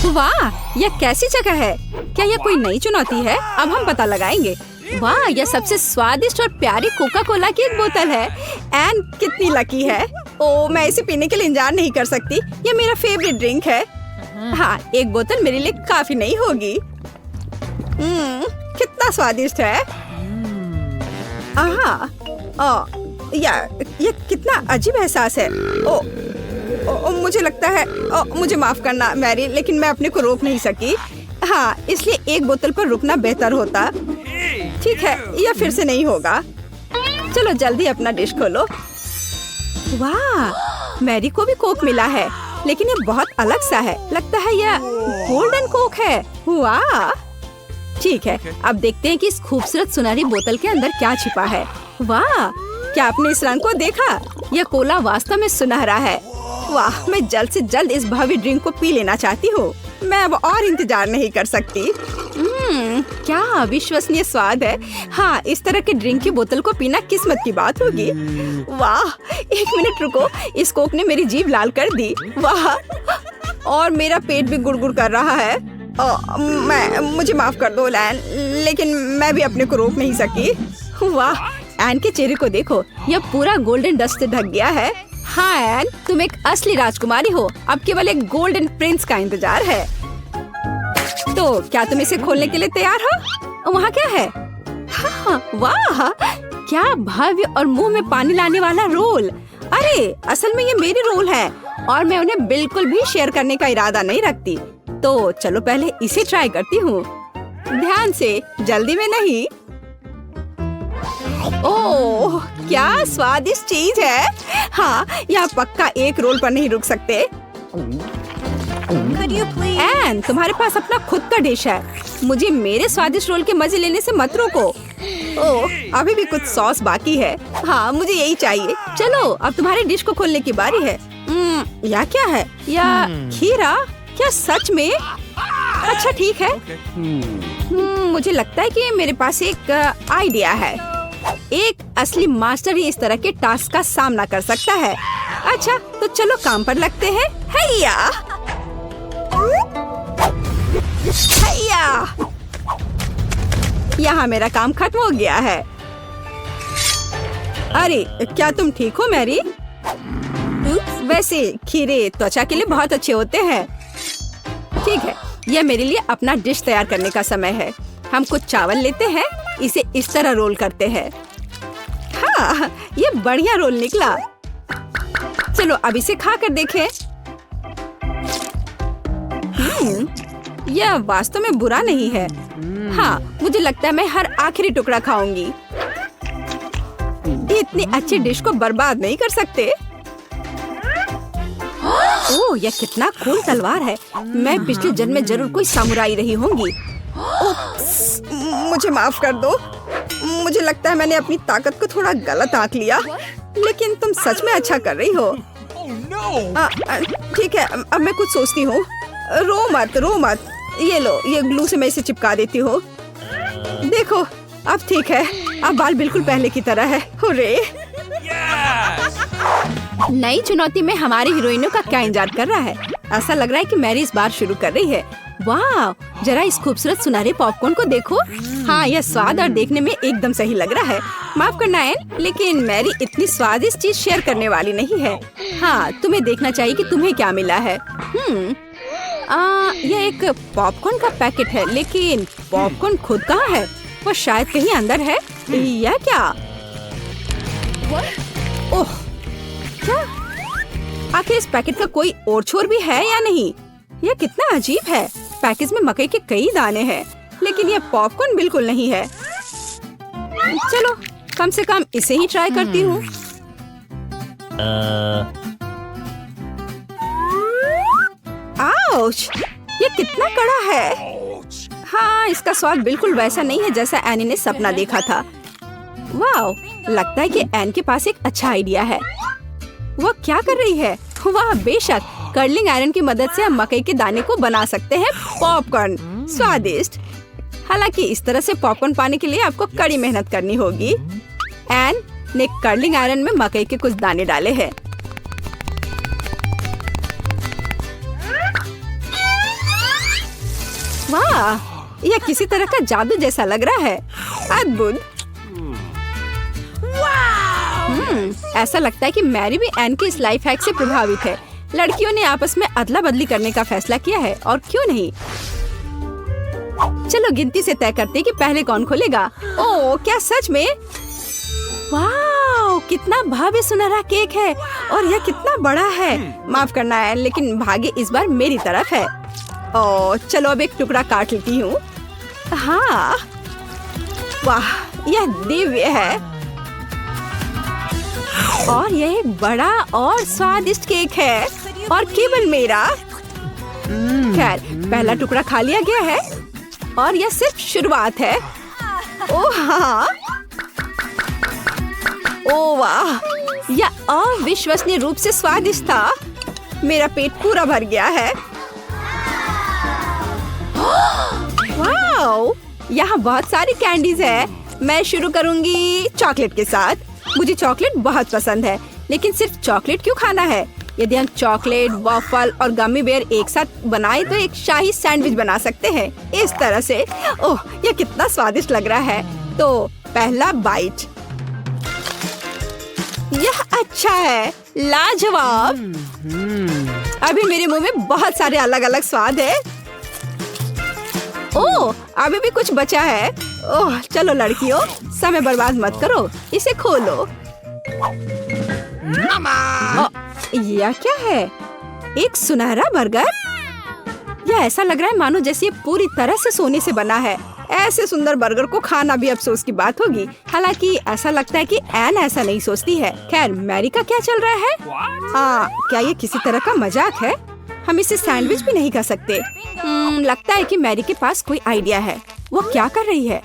वाह, यह कैसी जगह है? क्या यह कोई नई चुनौती है? अब हम पता लगाएंगे। वाह, यह सबसे स्वादिष्ट और प्यारी कोका कोला की एक बोतल है। एन कितनी लकी है। ओ, मैं इसे पीने के लिए इंतजार नहीं कर सकती। यह मेरा फेवरेट ड्रिंक है। हाँ, एक बोतल मेरे लिए काफी नहीं होगी। कितना स्वादिष्ट है। यह कितना अजीब एहसास है। मुझे लगता है मुझे माफ करना मैरी, लेकिन मैं अपने को रोक नहीं सकी। हाँ, इसलिए एक बोतल पर रुकना बेहतर होता। ठीक है, यह फिर से नहीं होगा। चलो जल्दी अपना डिश खोलो। वाह, मैरी को भी कोक मिला है, लेकिन ये बहुत अलग सा है। लगता है यह गोल्डन कोक है। वाह, ठीक है, अब देखते हैं कि इस खूबसूरत सुनहरी बोतल के अंदर क्या छिपा है। वाह, क्या आपने इस रंग को देखा? यह कोला वास्तव में सुनहरा है। वाह, मैं जल्द से जल्द इस भव्य ड्रिंक को पी लेना चाहती हूँ। मैं अब और इंतजार नहीं कर सकती। क्या अविश्वसनीय स्वाद है। हाँ, इस तरह के ड्रिंक की बोतल को पीना किस्मत की बात होगी। वाह, एक मिनट रुको, इस कोक ने मेरी जीभ लाल कर दी। वाह, और मेरा पेट भी गुड़गुड़ कर रहा है। मुझे माफ कर दो लैन, लेकिन मैं भी अपने को रोक नहीं सकी। वाह, एन के चेहरे को देखो, यह पूरा गोल्डन डस्ट से ढक गया है। हाँ एन, तुम एक असली राजकुमारी हो। अब केवल एक गोल्डन प्रिंस का इंतजार है। तो क्या तुम इसे खोलने के लिए तैयार हो? वहाँ क्या है? हाँ, वाह, क्या भव्य और मुंह में पानी लाने वाला रोल। अरे, असल में ये मेरी रोल है और मैं उन्हें बिल्कुल भी शेयर करने का इरादा नहीं रखती। तो चलो पहले इसे ट्राई करती हूँ। ध्यान से, जल्दी में नहीं। ओह, क्या स्वादिष्ट चीज है। हाँ, यह पक्का एक रोल पर नहीं रुक सकते। एन, तुम्हारे पास अपना खुद का डिश है। मुझे मेरे स्वादिष्ट रोल के मजे लेने से मत रोको। ओह, अभी भी कुछ सॉस बाकी है। हाँ, मुझे यही चाहिए। चलो, अब तुम्हारी डिश को खोलने की बारी है। यह क्या है? यह खीरा? क्या सच में? अच्छा, ठीक है। मुझे लगता है कि मेरे पास एक आइडिया है। एक असली मास्टर ही इस तरह के टास्क का सामना कर सकता है। अच्छा, तो चलो काम पर लगते हैं। हैया! हैया! यहाँ मेरा काम खत्म हो गया है। अरे, क्या तुम ठीक हो मैरी? वैसे खीरे त्वचा के लिए बहुत अच्छे होते हैं। ठीक है, यह मेरे लिए अपना डिश तैयार करने का समय है। हम कुछ चावल लेते हैं, इसे इस तरह रोल करते हैं। हाँ, ये बढ़िया रोल निकला। चलो अब इसे खा कर देखें। यह वास्तव में बुरा नहीं है। हाँ, मुझे लगता है मैं हर आखिरी टुकड़ा खाऊंगी। इतनी अच्छी डिश को बर्बाद नहीं कर सकते। ओह, यह कितना कूल तलवार है। मैं पिछले जन्म में जरूर कोई सामुराई रही होंगी। मुझे माफ कर दो। मुझे लगता है मैंने अपनी ताकत को थोड़ा गलत आंक लिया, लेकिन तुम सच में अच्छा कर रही हो। ठीक है, अब मैं कुछ सोचती हूँ। रो मत। ये लो, ये ग्लू से मैं इसे चिपका देती हूँ। देखो, अब ठीक है। अब बाल बिल्कुल पहले की तरह है। हुर्रे! नई चुनौती में हमारी हीरोइनों का क्या इंतजार कर रहा है? ऐसा लग रहा है कि मैरी इस बार शुरू कर रही है। वाह, जरा इस खूबसूरत सुनहरे पॉपकॉर्न को देखो। हाँ, यह स्वाद और देखने में एकदम सही लग रहा है। माफ करना एन, लेकिन मैरी इतनी स्वादिष्ट चीज शेयर करने वाली नहीं है। हाँ, तुम्हें देखना चाहिए कि तुम्हें क्या मिला है। यह एक पॉपकॉर्न का पैकेट है, लेकिन पॉपकॉर्न खुद कहाँ है? वो शायद कहीं अंदर है। यह क्या? ओह, क्या? आखिर इस पैकेट का कोई और छोर भी है या नहीं? यह कितना अजीब है। पैकेज में मकई के कई दाने हैं, लेकिन यह पॉपकॉर्न बिल्कुल नहीं है। चलो, कम से कम इसे ही ट्राई करती हूँ। आउच! ये कितना कड़ा है। हाँ, इसका स्वाद बिल्कुल वैसा नहीं है जैसा एनी ने सपना देखा था। वाह, लगता है कि एन के पास एक अच्छा आइडिया है। वो क्या कर रही है? वाह, बेशक, कर्लिंग आयरन की मदद से हम मकई के दाने को बना सकते हैं पॉपकॉर्न। स्वादिष्ट। हालांकि इस तरह से पॉपकॉर्न पाने के लिए आपको कड़ी मेहनत करनी होगी। एन ने कर्लिंग आयरन में मकई के कुछ दाने डाले हैं। वाह, यह किसी तरह का जादू जैसा लग रहा है। अद्भुत। ऐसा लगता है कि मैरी भी एन के इस लाइफ हैक से प्रभावित है। लड़कियों ने आपस में अदला बदली करने का फैसला किया है, और क्यों नहीं। चलो गिनती से तय करते हैं कि पहले कौन खोलेगा। ओह, क्या सच में? वाह, कितना भव्य सुनहरा केक है, और यह कितना बड़ा है। माफ करना है, लेकिन भाग्य इस बार मेरी तरफ है। ओह, चलो अब एक टुकड़ा काट लेती हूँ। हाँ, वाह, यह दिव्य है, और यह एक बड़ा और स्वादिष्ट केक है, और केवल मेरा। खैर, पहला टुकड़ा खा लिया गया है, और यह सिर्फ शुरुआत है। ओह हाँ, ओह वाह, यह अविश्वसनीय रूप से स्वादिष्ट था। मेरा पेट पूरा भर गया है। वाओ, यहाँ बहुत सारी कैंडीज है। मैं शुरू करूंगी चॉकलेट के साथ। मुझे चॉकलेट बहुत पसंद है, लेकिन सिर्फ चॉकलेट क्यों खाना है? यदि हम चॉकलेट, वॉफल और गमी बेयर एक साथ बनाए तो एक शाही सैंडविच बना सकते हैं, इस तरह से। ओह, यह कितना स्वादिष्ट लग रहा है। तो पहला बाइट। यह अच्छा है, लाजवाब। अभी मेरे मुंह में बहुत सारे अलग अलग स्वाद है। ओह, अभी भी कुछ बचा है। ओह, चलो लड़कियों, समय बर्बाद मत करो, इसे खोलो। यह क्या है? एक सुनहरा बर्गर? यह ऐसा लग रहा है मानो जैसे ये पूरी तरह से सोने से बना है। ऐसे सुंदर बर्गर को खाना भी अफसोस की बात होगी। हालांकि ऐसा लगता है कि एन ऐसा नहीं सोचती है। खैर, मैरी का क्या चल रहा है? क्या ये किसी तरह का मजाक है? हम इसे सैंडविच भी नहीं कर सकते। लगता है कि मैरी के पास कोई आइडिया है। वो क्या कर रही है?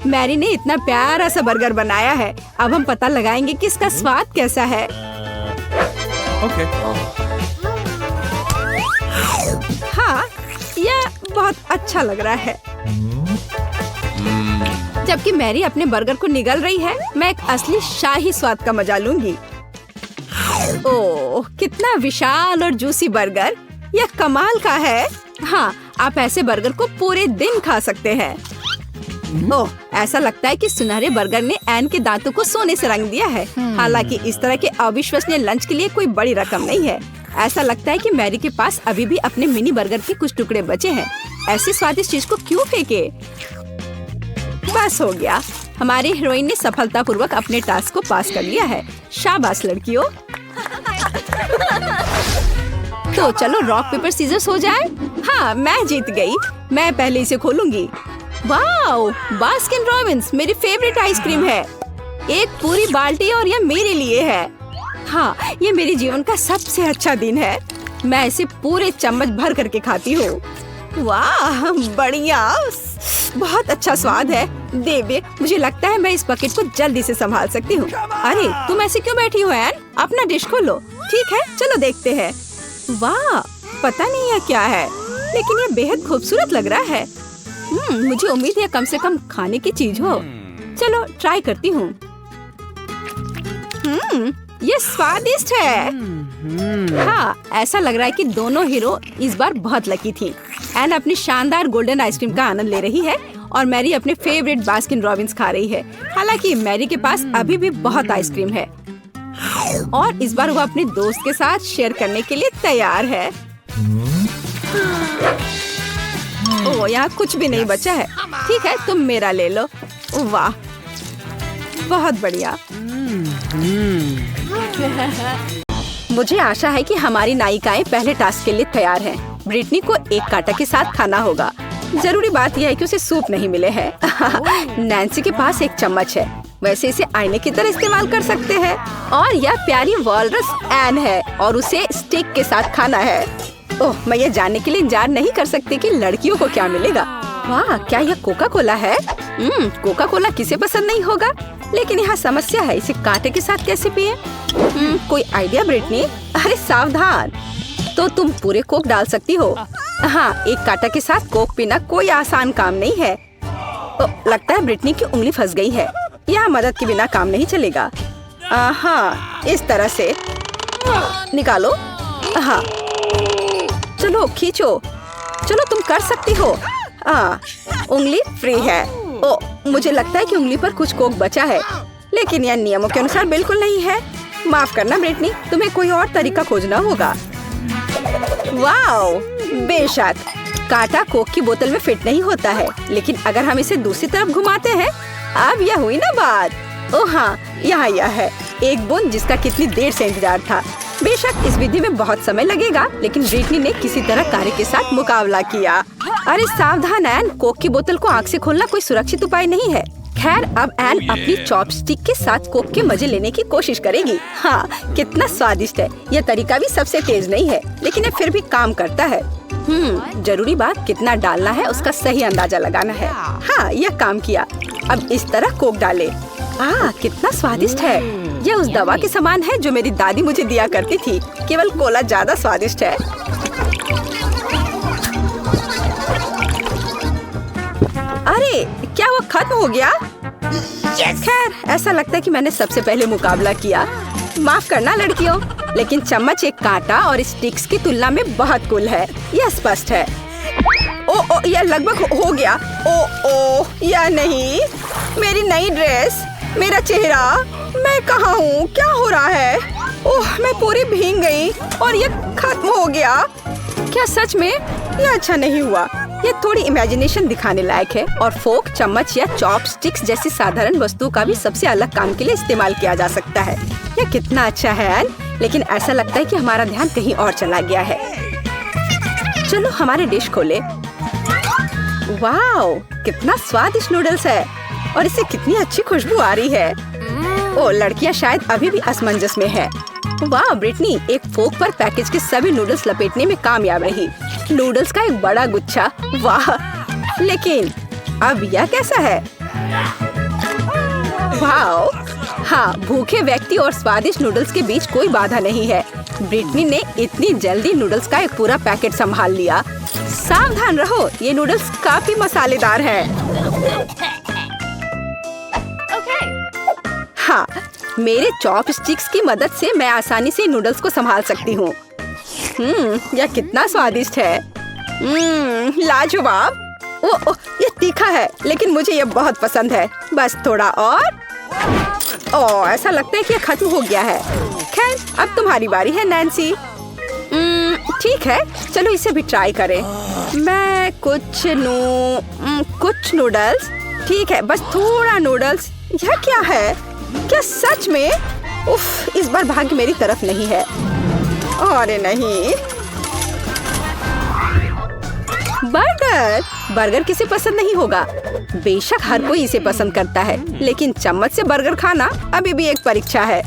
मैरी ने इतना प्यारा सा बर्गर बनाया है। अब हम पता लगाएंगे कि इसका स्वाद कैसा है। Okay. हाँ, यह बहुत अच्छा लग रहा है। जबकि मैरी अपने बर्गर को निगल रही है, मैं एक असली शाही स्वाद का मजा लूंगी। ओह, कितना विशाल और जूसी बर्गर! यह कमाल का है। हाँ, आप ऐसे बर्गर को पूरे दिन खा सकते हैं। ओह, ऐसा लगता है कि सुनहरे बर्गर ने एन के दांतों को सोने से रंग दिया है। हालांकि इस तरह के अविश्वसनीय लंच के लिए कोई बड़ी रकम नहीं है। ऐसा लगता है कि मैरी के पास अभी भी अपने मिनी बर्गर के कुछ टुकड़े बचे हैं। ऐसी स्वादिष्ट चीज को क्यों फेंके? बस हो गया। हमारी हीरोइन ने सफलतापूर्वक अपने टास्क को पास कर लिया है। शाबाश लड़कियों। तो चलो रॉक पेपर सीजर्स हो जाए। हाँ, मैं जीत गई। मैं पहले इसे खोलूंगी। वाओ, बास्किन रॉबिन्स मेरी फेवरेट आइसक्रीम है। एक पूरी बाल्टी, और यह मेरे लिए है। हाँ, ये मेरे जीवन का सबसे अच्छा दिन है। मैं इसे पूरे चम्मच भर करके खाती हूँ। वाह, बढ़िया, बहुत अच्छा स्वाद है। देवे, मुझे लगता है मैं इस बकेट को जल्दी से संभाल सकती हूँ। अरे, तुम ऐसे क्यों बैठी हो एन? अपना डिश खोलो। ठीक है, चलो देखते हैं। वाह, पता नहीं यह क्या है, लेकिन यह बेहद खूबसूरत लग रहा है। मुझे उम्मीद है कम से कम खाने की चीज हो। चलो ट्राई करती हूँ। ये स्वादिष्ट है। हाँ, ऐसा लग रहा है कि दोनों हीरो इस बार बहुत लकी थी। एन अपनी शानदार गोल्डन आइसक्रीम का आनंद ले रही है, और मैरी अपने फेवरेट बास्किन रॉबिन्स खा रही है। हालांकि मैरी के पास अभी भी बहुत आइसक्रीम है, और इस बार वो अपने दोस्त के साथ शेयर करने के लिए तैयार है। ओह, यहाँ कुछ भी नहीं बचा है। ठीक है, तुम मेरा ले लो। वाह, बहुत बढ़िया। मुझे आशा है कि हमारी नायिकाएं पहले टास्क के लिए तैयार हैं। ब्रिटनी को एक कांटा के साथ खाना होगा। जरूरी बात यह है कि उसे सूप नहीं मिले है। नैन्सी के पास एक चम्मच है, वैसे इसे आईने की तरह इस्तेमाल कर सकते हैं। और यह प्यारी वॉलरस एन है, और उसे स्टिक के साथ खाना है। ओह, मैं ये जानने के लिए इंतजार नहीं कर सकती कि लड़कियों को क्या मिलेगा। वाह, क्या यह कोका कोला है? कोका कोला किसे पसंद नहीं होगा, लेकिन यहाँ समस्या है, इसे कांटे के साथ कैसे पिए? कोई आइडिया ब्रिटनी? अरे सावधान, तो तुम पूरे कोक डाल सकती हो। हाँ, एक कांटा के साथ कोक पीना कोई आसान काम नहीं है। लगता है ब्रिटनी की उंगली फंस गई है। यहाँ मदद के बिना काम नहीं चलेगा। हाँ, इस तरह से निकालो। हाँ, चलो खींचो। चलो तुम कर सकती हो। उंगली फ्री है। ओ, मुझे लगता है कि उंगली पर कुछ कोक बचा है, लेकिन यह नियमों के अनुसार बिल्कुल नहीं है। माफ करना ब्रिटनी, तुम्हें कोई और तरीका खोजना होगा। वाओ, बेशक कांटा कोक की बोतल में फिट नहीं होता है, लेकिन अगर हम इसे दूसरी तरफ घुमाते हैं, अब यह हुई ना बात। ओह हाँ, यहाँ यह है एक बूंद जिसका कितनी देर से इंतजार था। बेशक इस विधि में बहुत समय लगेगा, लेकिन ब्रिटनी ने किसी तरह कार्य के साथ मुकाबला किया। अरे सावधान एन, कोक की बोतल को आँख से खोलना कोई सुरक्षित उपाय नहीं है। खैर, अब एन अपनी चॉपस्टिक के साथ कोक के मजे लेने की कोशिश करेगी। हाँ, कितना स्वादिष्ट है। यह तरीका भी सबसे तेज नहीं है, लेकिन यह फिर भी काम करता है। जरूरी बात कितना डालना है उसका सही अंदाजा लगाना है। हाँ, यह काम किया। अब इस तरह कोक डाले। कितना स्वादिष्ट है। यह उस दवा के समान है जो मेरी दादी मुझे दिया करती थी, केवल कोला ज्यादा स्वादिष्ट है। अरे क्या वो खत्म हो गया? खैर, ऐसा लगता है कि मैंने सबसे पहले मुकाबला किया। माफ करना लड़कियों, लेकिन चम्मच एक कांटा और स्टिक्स की तुलना में बहुत कूल है, यह स्पष्ट है। ओ, यह लगभग हो गया। ओ, यह नहीं, मेरी नई ड्रेस, मेरा चेहरा, मैं कहाँ हूँ? क्या हो रहा है? ओह, मैं पूरी भीग गई और यह खत्म हो गया। क्या सच में? यह अच्छा नहीं हुआ। यह थोड़ी इमेजिनेशन दिखाने लायक है और फोक, चम्मच या चॉपस्टिक्स जैसी साधारण वस्तु का भी सबसे अलग काम के लिए इस्तेमाल किया जा सकता है। यह कितना अच्छा है, लेकिन ऐसा लगता है कि हमारा ध्यान कहीं और चला गया है। चलो हमारे डिश खोले। वाओ, कितना स्वादिष्ट नूडल्स है और इससे कितनी अच्छी खुशबू आ रही है। ओ, लड़कियां शायद अभी भी असमंजस में है। वाह ब्रिटनी, एक फोक पर पैकेज के सभी नूडल्स लपेटने में कामयाब रही। नूडल्स का एक बड़ा गुच्छा, वाह। लेकिन अब यह कैसा है? वाह, हाँ, भूखे व्यक्ति और स्वादिष्ट नूडल्स के बीच कोई बाधा नहीं है। ब्रिटनी ने इतनी जल्दी नूडल्स का एक पूरा पैकेट संभाल लिया। सावधान रहो, ये नूडल्स काफी मसालेदार है। हाँ, मेरे चॉपस्टिक्स की मदद से मैं आसानी से नूडल्स को संभाल सकती हूँ। यह कितना स्वादिष्ट है। लाजवाब। ओह, यह तीखा है, लेकिन मुझे यह बहुत पसंद है। बस थोड़ा और। ओह, ऐसा लगता है कि यह खत्म हो गया है। खैर, अब तुम्हारी बारी है नैन्सी। ठीक है, चलो इसे भी ट्राई करें। मैं कुछ नूडल्स। ठीक है, बस थोड़ा नूडल्स। यह क्या है? क्या सच में? उफ, इस बार भाग्य मेरी तरफ नहीं है। अरे नहीं। बर्गर किसे पसंद नहीं होगा? बेशक हर कोई इसे पसंद करता है, लेकिन चम्मच से बर्गर खाना अभी भी एक परीक्षा है।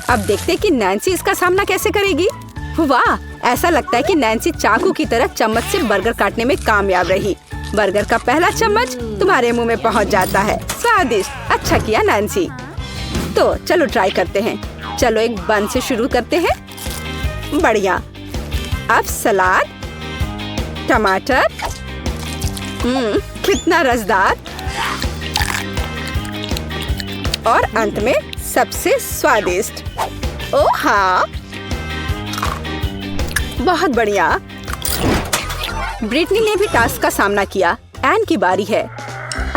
अब देखते हैं कि नैन्सी इसका सामना कैसे करेगी। वाह, ऐसा लगता है कि नैन्सी चाकू की तरह चम्मच से बर्गर काटने में कामयाब रही। बर्गर का पहला चम्मच तुम्हारे मुंह में पहुंच जाता है। स्वादिष्ट। अच्छा किया नैन्सी। तो चलो ट्राई करते हैं। चलो एक बन से शुरू करते हैं। बढ़िया। अब सलाद, टमाटर, कितना रसदार, और अंत में सबसे स्वादिष्ट। ओह हाँ, बहुत बढ़िया। ब्रिटनी ने भी टास्क का सामना किया। एन की बारी है।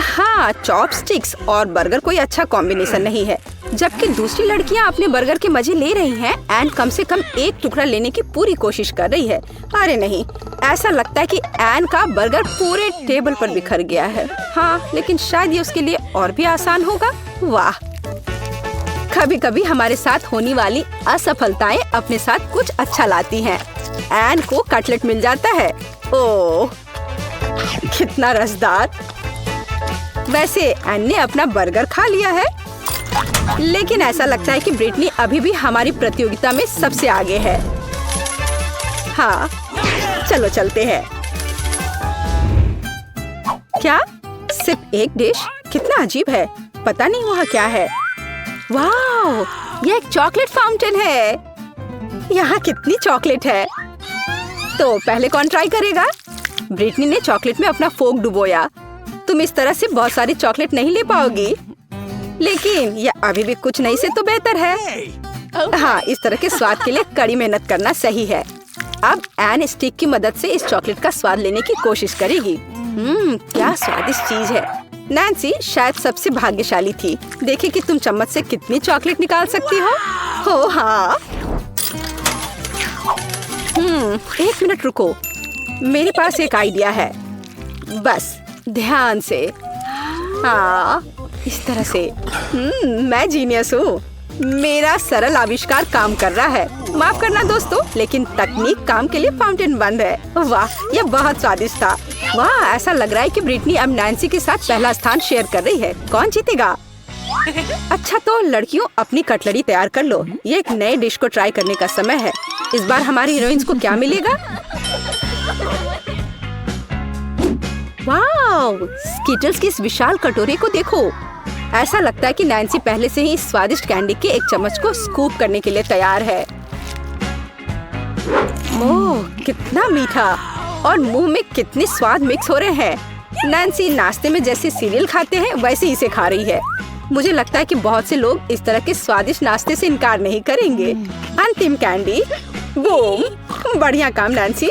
हाँ, चॉपस्टिक्स और बर्गर कोई अच्छा कॉम्बिनेशन नहीं है। जबकि दूसरी लड़कियां अपने बर्गर के मजे ले रही हैं, एन कम से कम एक टुकड़ा लेने की पूरी कोशिश कर रही है। अरे नहीं, ऐसा लगता है कि एन का बर्गर पूरे टेबल पर बिखर गया है। हाँ, लेकिन शायद ये उसके लिए और भी आसान होगा। वाह, कभी कभी हमारे साथ होने वाली असफलताएं अपने साथ कुछ अच्छा लाती हैं। एन को कटलेट मिल जाता है। ओह, कितना रसदार। वैसे एन ने अपना बर्गर खा लिया है, लेकिन ऐसा लगता है कि ब्रिटनी अभी भी हमारी प्रतियोगिता में सबसे आगे है। हाँ, चलो चलते हैं। क्या? सिर्फ एक डिश? कितना अजीब है। पता नहीं वहाँ क्या है। वाह, यह एक चॉकलेट फाउंटेन है। यहाँ कितनी चॉकलेट है। तो पहले कौन ट्राई करेगा? ब्रिटनी ने चॉकलेट में अपना फोक डुबोया। तुम इस तरह से बहुत सारी चॉकलेट नहीं ले पाओगी, लेकिन यह अभी भी कुछ नहीं से तो बेहतर है। हाँ, इस तरह के स्वाद के लिए कड़ी मेहनत करना सही है। अब एन स्टिक की मदद से इस चॉकलेट का स्वाद लेने की कोशिश करेगी। क्या स्वादिष्ट चीज है। नैन्सी शायद सबसे भाग्यशाली थी। देखे कि तुम चम्मच से कितनी चॉकलेट निकाल सकती हो। हाँ। एक मिनट रुको, मेरे पास एक आइडिया है। बस ध्यान से। हाँ, इस तरह से। मैं जीनियस हूँ। मेरा सरल आविष्कार काम कर रहा है। माफ करना दोस्तों, लेकिन तकनीक काम के लिए फाउंटेन बंद है। वाह, यह बहुत स्वादिष्ट था। वाह, ऐसा लग रहा है कि ब्रिटनी अब नैन्सी के साथ पहला स्थान शेयर कर रही है। कौन जीतेगा? अच्छा तो लड़कियों, अपनी कटलरी तैयार कर लो। ये एक नए डिश को ट्राई करने का समय है। इस बार हमारी हीरोइंस को क्या मिलेगा? वाह, स्किटल्स की इस विशाल कटोरे को देखो। ऐसा लगता है कि नैन्सी पहले से ही इस स्वादिष्ट कैंडी के एक चम्मच को स्कूप करने के लिए तैयार है। ओह, कितना मीठा और मुंह में कितने स्वाद मिक्स हो रहे हैं। नैन्सी नाश्ते में जैसे सीरियल खाते हैं वैसे इसे खा रही है। मुझे लगता है कि बहुत से लोग इस तरह के स्वादिष्ट नाश्ते से इनकार नहीं करेंगे। अंतिम कैंडी। बूम, बढ़िया काम नैन्सी।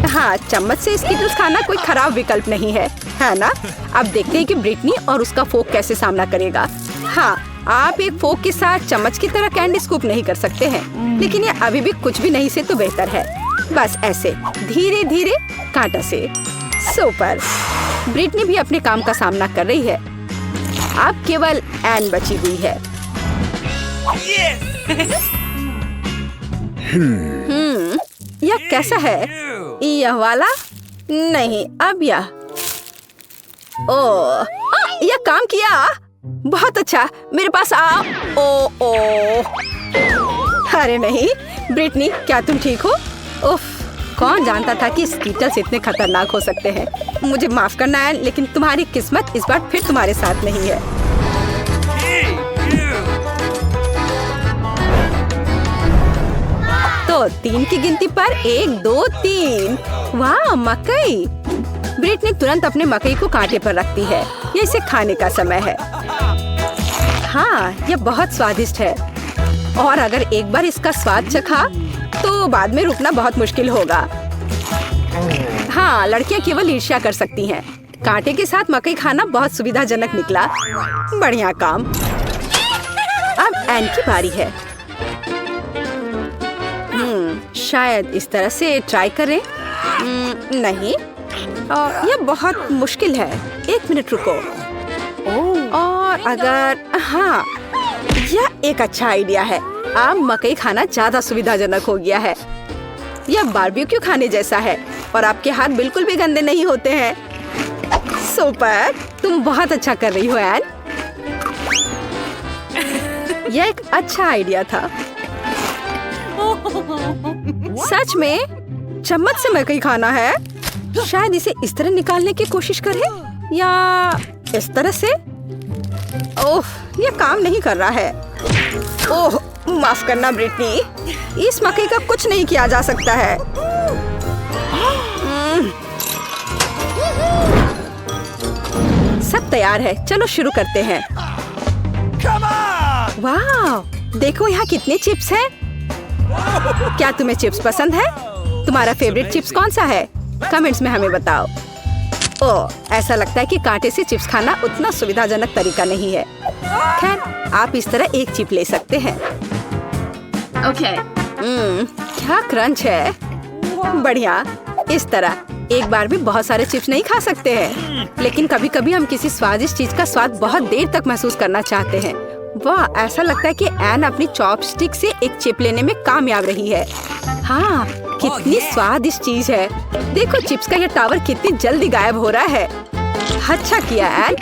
हाँ, चम्मच से स्किटल्स खाना कोई खराब विकल्प नहीं है ना? अब देखते हैं कि ब्रिटनी और उसका फोक कैसे सामना करेगा। हाँ, आप एक फोक के साथ चम्मच की तरह कैंडी स्कूप नहीं कर सकते हैं, लेकिन ये अभी भी कुछ भी नहीं से तो बेहतर है। बस ऐसे धीरे धीरे कांटा से। सुपर। ब्रिटनी भी अपने काम का सामना कर रही है। अब केवल एन बची हुई है। यह कैसा है? यह वाला नहीं, अब यह। ओह, यह काम किया। बहुत अच्छा, मेरे पास आओ। ओ अरे नहीं ब्रिटनी, क्या तुम ठीक हो? उफ, कौन जानता था कि स्किटल्स इतने खतरनाक हो सकते हैं। मुझे माफ करना है, लेकिन तुम्हारी किस्मत इस बार फिर तुम्हारे साथ नहीं है। तो 3 की गिनती पर 1, 2, 3। वाह, मकई। ब्रिटनी तुरंत अपने मकई को कांटे पर रखती है। ये इसे खाने का समय है। हाँ, यह बहुत स्वादिष्ट है और अगर एक बार इसका स्वाद चखा तो बाद में रुकना बहुत मुश्किल होगा। हाँ, लड़कियां केवल ईर्ष्या कर सकती हैं। कांटे के साथ मकई खाना बहुत सुविधाजनक निकला। बढ़िया काम। अब एन की बारी है। शायद इस तरह से ट्राई करें। नहीं, यह बहुत मुश्किल है। 1 मिनट रुको। और अगर हाँ, यह एक अच्छा आइडिया है। अब मकई खाना ज्यादा सुविधाजनक हो गया है। यह बारबेक्यू खाने जैसा है और आपके हाथ बिल्कुल भी गंदे नहीं होते हैं। सुपर, तुम बहुत अच्छा कर रही हो एन। यह एक अच्छा आइडिया था। सच में चम्मच से मकई खाना है। शायद इसे इस तरह निकालने की कोशिश करें या इस तरह से। ओह, यह काम नहीं कर रहा है। ओह, माफ करना ब्रिटनी, इस मकई का कुछ नहीं किया जा सकता है। सब तैयार है, चलो शुरू करते हैं। वाह, देखो यहाँ कितने चिप्स हैं। क्या तुम्हें चिप्स पसंद है? तुम्हारा फेवरेट चिप्स कौन सा है? कमेंट्स में हमें बताओ। ओह, ऐसा लगता है कि कांटे से चिप्स खाना उतना सुविधाजनक तरीका नहीं है। खैर, आप इस तरह एक चिप ले सकते हैं। ओके। क्या क्रंच है। बढ़िया। इस तरह एक बार भी बहुत सारे चिप्स नहीं खा सकते हैं, लेकिन कभी-कभी हम किसी स्वादिष्ट चीज का स्वाद बहुत देर तक महसूस करना चाहते हैं। वाह, ऐसा लगता है कि एन अपनी चॉपस्टिक से एक चिप लेने में कामयाब रही है। हाँ, कितनी स्वादिष्ट चीज है। देखो चिप्स का ये टावर कितनी जल्दी गायब हो रहा है। अच्छा किया एन।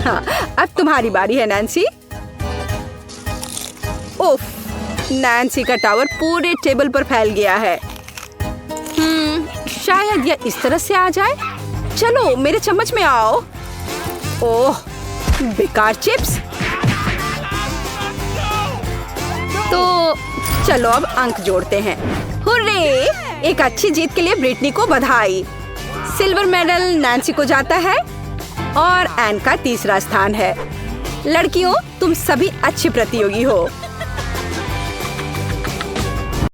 हाँ, अब तुम्हारी बारी है नैन्सी। ओफ, नैन्सी का टावर पूरे टेबल पर फैल गया है। शायद यह इस तरह से आ जाए। चलो मेरे चम्मच में आओ। ओह, बेकार चिप्स। तो चलो अब अंक जोड़ते हैं। हुर्रे! एक अच्छी जीत के लिए ब्रिटनी को बधाई। सिल्वर मेडल नैन्सी को जाता है और एन का तीसरा स्थान है। लड़कियों, तुम सभी अच्छी प्रतियोगी हो।